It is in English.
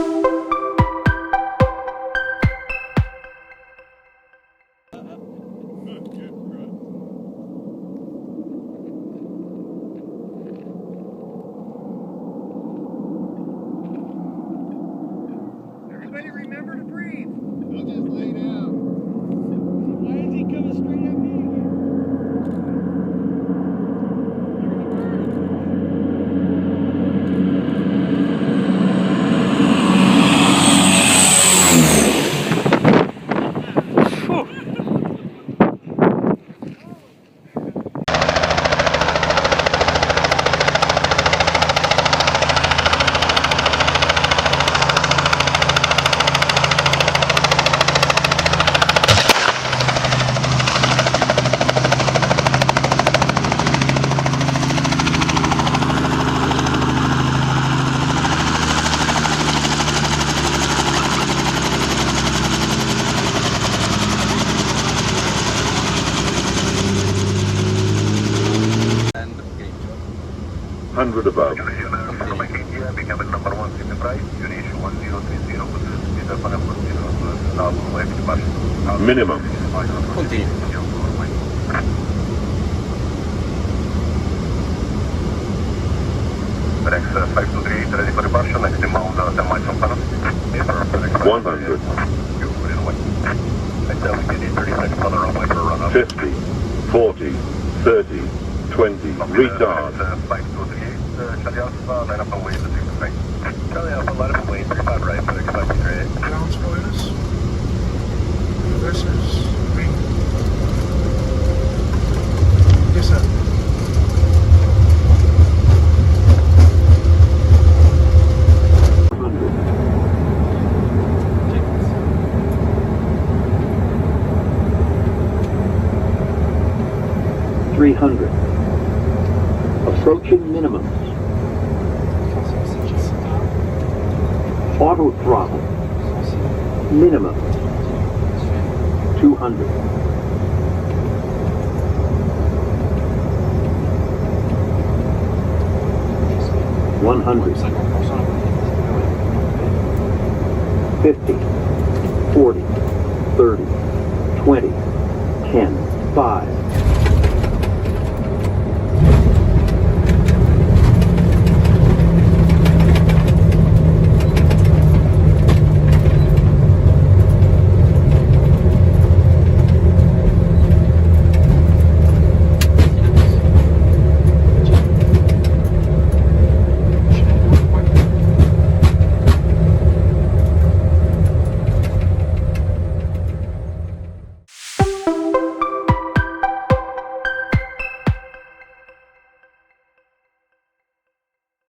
Everybody remember to breathe. I'll just lay down. Why is he coming straight at me? Hundred above. Minimum. Continue. FedEx 5238 ready for departure, next inbound 10 miles from Paris. 100. 50, 40, 30, 20, retard. 5238, Charlie Alpha, line up and wait, Charlie Alpha, line up and wait, 35 right, FedEx 5238. Ground spoilers. This is green. Yes, sir. Approaching minimums. Auto throttle. Minimum. 200. $100. 50. 40.